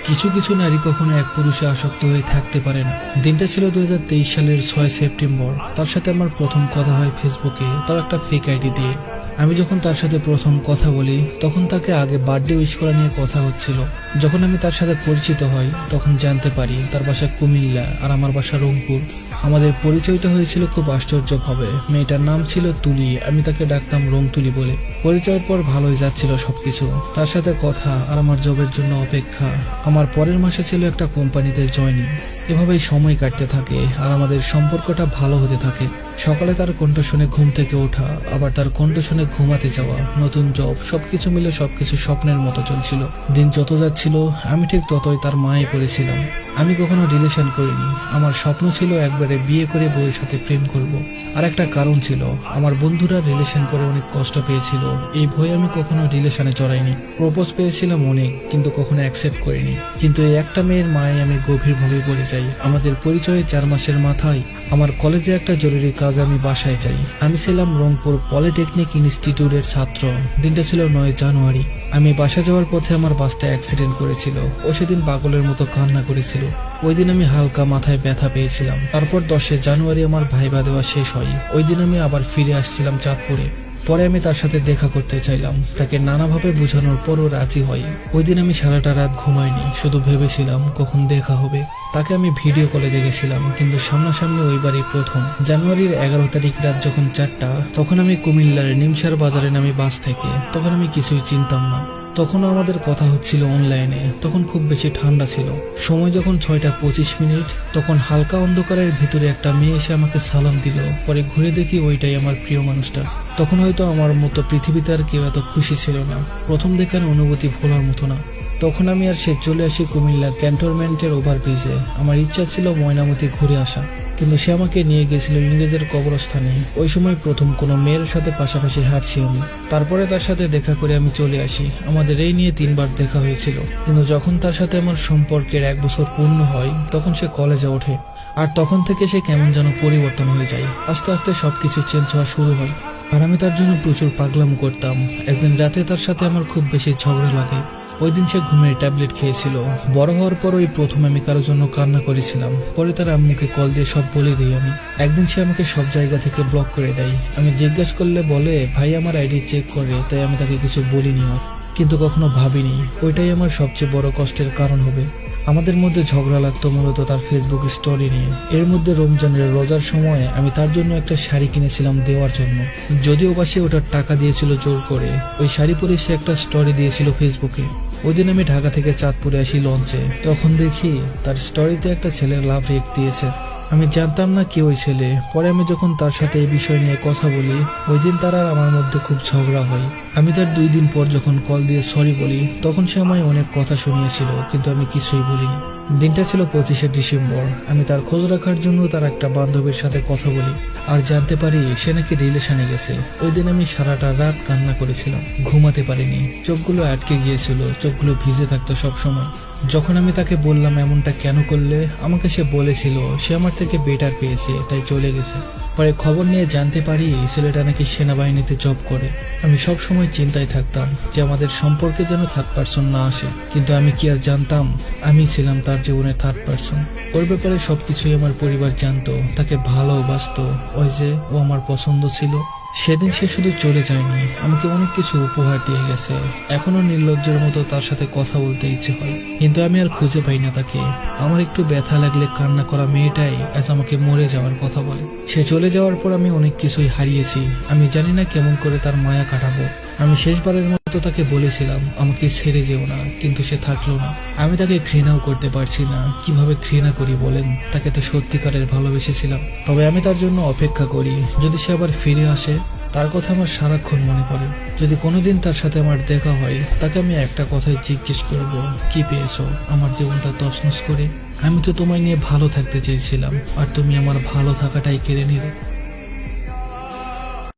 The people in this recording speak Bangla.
কিছু কিছু নারী কখনো এক পুরুষে আসক্ত হয়ে থাকতে পারে না। দিনটা ছিল 2023 সালের 6 সেপ্টেম্বর। তার সাথে আমার প্রথম কথা হয় ফেসবুকে, তাও একটা ফেক আইডি দিয়ে। আমি যখন তার সাথে প্রথম কথা বলি তখন তাকে আগে বার্থডে উইশ করা নিয়ে কথা হচ্ছিল। যখন আমি তার সাথে পরিচিত হই তখন জানতে পারি তার বাসা কুমিল্লা আর আমার বাসা রংপুর। আমাদের পরিচয়টা হয়েছিল খুব আশ্চর্যভাবে। মেয়েটার নাম ছিল তুলি, আমি তাকে ডাকতাম রং তুলি বলে। পরিচয়ের পর ভালোই যাচ্ছিল সবকিছু, তার সাথে কথা আর আমার জবের জন্য অপেক্ষা। আমার পরের মাসে ছিল একটা কোম্পানিতে জয়েনিং। এভাবেই সময় কাটতে থাকে আর আমাদের সম্পর্কটা ভালো হতে থাকে। সকালে তার কণ্ঠ শুনে ঘুম থেকে ওঠা, আবার তার কণ্ঠ শুনে ঘুমাতে যাওয়া, নতুন জব, সবকিছু মিলে সবকিছু স্বপ্নের মতো চলছিল। দিন যত যাচ্ছিল আমি ঠিক ততই তার মায়ে পড়েছিলাম। আমি কখনো রিলেশন করিনি। আমার স্বপ্ন ছিল একবারে বিয়ে করে বউয়ের সাথে প্রেম করব। আর একটা কারণ ছিল, আমার বন্ধুরা রিলেশন করে অনেক কষ্ট পেয়েছিল, এই ভয়ে আমি কখনো রিলেশনে জড়াইনি। প্রপোজ পেয়েছিলাম অনেক, কিন্তু কখনো অ্যাকসেপ্ট করিনি। কিন্তু এই একটা মেয়ের মায়ে আমি গভীরভাবে পড়ে যাই। আমাদের পরিচয়ে 4 মাসের মাথায় আমার কলেজে একটা জরুরি কাজ, আমি বাসায় যাই। আমি ছিলাম রংপুর পলিটেকনিক ইনস্টিটিউটের ছাত্র। দিনটা ছিল 9 জানুয়ারি। আমি বাসা যাওয়ার পথে আমার বাসটা অ্যাক্সিডেন্ট করেছিল। ও সেদিন পাগলের মতো কান্না করেছিল। ওই দিন আমি হালকা মাথায় ব্যথা পেয়েছিলাম। তারপর 10 জানুয়ারি আমার ভাইবা দেওয়া শেষ হয়। ওই দিন আমি আবার ফিরে আসছিলাম চাঁদপুরে। পরে আমি তার সাথে দেখা করতে চাইলাম, তাকে নানাভাবে বোঝানোর পরও রাজি হয়। ওই দিন আমি সারাটা রাত ঘুমাইনি, শুধু ভেবেছিলাম কখন দেখা হবে। তাকে আমি ভিডিও কলে দেখেছিলাম, কিন্তু সামনাসামনি ওইবারই প্রথম। জানুয়ারির 11 তারিখ রাত যখন 4টা, তখন আমি কুমিল্লার নিমসার বাজারে নামি বাস থেকে। তখন আমি কিছুই চিনতাম না। তখনও আমাদের কথা হচ্ছিল অনলাইনে। তখন খুব বেশি ঠান্ডা ছিল। সময় যখন 6:25, তখন হালকা অন্ধকারের ভিতরে একটা মেয়ে এসে আমাকে সালাম দিল। পরে ঘুরে দেখি ওইটাই আমার প্রিয় মানুষটা। তখন হয়তো আমার মতো পৃথিবীতে আর কেউ এত খুশি ছিল না। প্রথম দেখার অনুভূতি ভোলার মতো না। তখন আমি আর সে চলে আসি কুমিল্লা ক্যান্টনমেন্টের ওভারব্রিজে। আমার ইচ্ছা ছিল ময়নামতি ঘুরে আসা, কিন্তু সে আমাকে নিয়ে গেছিল ইংরেজের কবরস্থানে। ওই সময় প্রথম কোনো মেয়ের সাথে পাশাপাশি হাঁটছি আমি। তারপরে তার সাথে দেখা করে আমি চলে আসি। আমাদের এই নিয়ে 3 বার দেখা হয়েছিল, কিন্তু যখন তার সাথে আমার সম্পর্কের 1 বছর পূর্ণ হয় তখন সে কলেজে ওঠে। আর তখন থেকে সে কেমন যেন পরিবর্তন হয়ে যায়। আস্তে আস্তে সবকিছু চেঞ্জ হওয়া শুরু হয়। আর আমি তার জন্য প্রচুর পাগলাম করতাম। একদিন রাতে তার সাথে আমার খুব বেশি ঝগড়া লাগে। ওই দিন সে ঘুমের ট্যাবলেট খেয়েছিল। বড় হওয়ার পর ওই প্রথম আমি কারোর জন্য কান্না করেছিলাম। পরে তার আম্মুকে কল দিয়ে সব বলে দিই আমি। একদিন সে আমাকে সব জায়গা থেকে ব্লক করে দেয়। আমি জিজ্ঞেস করলে বলে ভাই আমার আইডি চেক করে, তাই আমি তাকে কিছু বলিনি। আর কিন্তু কখনো ভাবিনি ওইটাই আমার সবচেয়ে বড় কষ্টের কারণ হবে। আমাদের মধ্যে ঝগড়া লাগতো মূলত তার ফেসবুক স্টোরি নিয়ে। এর মধ্যে রমজানের রোজার সময় আমি তার জন্য একটা শাড়ি কিনেছিলাম দেওয়ার জন্য, যদিও বা সে ওটার টাকা দিয়েছিল জোর করে। ওই শাড়ি পরে সে একটা স্টোরি দিয়েছিল ফেসবুকে। ওই দিন আমি ঢাকা থেকে চাঁদপুরে আসি লঞ্চে। তখন দেখি তার স্টোরিতে একটা ছেলের লাভ রেক দিয়েছে। আমি জানতাম না কি ওই ছেলে। পরে আমি যখন তার সাথে এই বিষয় নিয়ে কথা বলি, ওই দিন তার আর আমার মধ্যে খুব ঝগড়া হয়। আমি তার 2 দিন পর যখন কল দিয়ে সরি বলি, তখন সে আমায় অনেক কথা শুনিয়েছিল, কিন্তু আমি কিছুই বলিনি। দিনটা ছিল 25 ডিসেম্বর। আমি তার খোঁজ রাখার জন্য তার একটা বান্ধবীর সাথে কথা বলি আর জানতে পারি সে নাকি রিলেশনে গেছে। ওই দিন আমি সারাটা রাত কান্না করেছিলাম, ঘুমাতে পারিনি। চোখগুলো আটকে গিয়েছিল, চোখগুলো ভিজে থাকতো সব সময়। যখন আমি তাকে বললাম এমনটা কেন করলে, আমাকে সে বলেছিল সে আমার থেকে বেটার পেয়েছে, তাই চলে গেছে। পরে খবর নিয়ে জানতে পারি ছেলেটা নাকি সেনাবাহিনীতে জব করে। আমি সব সময় চিন্তায় থাকতাম যে আমাদের সম্পর্কে যেন থার্ড পার্সন না আসে, কিন্তু আমি কি আর জানতাম আমি ছিলাম তার জীবনের থার্ড পার্সন। ওর ব্যাপারে সবকিছুই আমার পরিবার জানতো। তাকে ভালোবাসতো, ওই যে ও আমার পছন্দ ছিল। সেদিন সে শুধু চলে যায়নি, আমাকে অনেক কিছু উপহার দিয়ে গেছে। এখনো নির্লজ্জের মতো তার সাথে কথা বলতে ইচ্ছে হয়, কিন্তু আমি আর খুঁজে পাই না তাকে। আমার একটু ব্যথা লাগলে কান্না করা মেয়েটাই আজ আমাকে মরে যাওয়ার কথা বলে। সে চলে যাওয়ার পর আমি অনেক কিছুই হারিয়েছি। আমি জানি না কেমন করে তার মায়া কাটাবো। আমি শেষবারের মতো তাকে বলেছিলাম আমাকে ছেড়ে যেও না, কিন্তু সে থাকলো না। আমি তাকে ঘৃণাও করতে পারছি না। কিভাবে ঘৃণা করি বলেন? তাকে তো সত্যিকারের ভালোবেসেছিলাম। তবে আমি তার জন্য অপেক্ষা করি, যদি সে আবার ফিরে আসে। তার কথা আমার সারাক্ষণ মনে পড়ে। যদি কোনোদিন তার সাথে আমার দেখা হয়, তাকে আমি একটা কথাই জিজ্ঞেস করব, কি পেয়েছো আমার জীবনটা তছনছ করে? আমি তো তোমায় নিয়ে ভালো থাকতে চেয়েছিলাম, আর তুমি আমার ভালো থাকাটাই কেড়ে নিলে।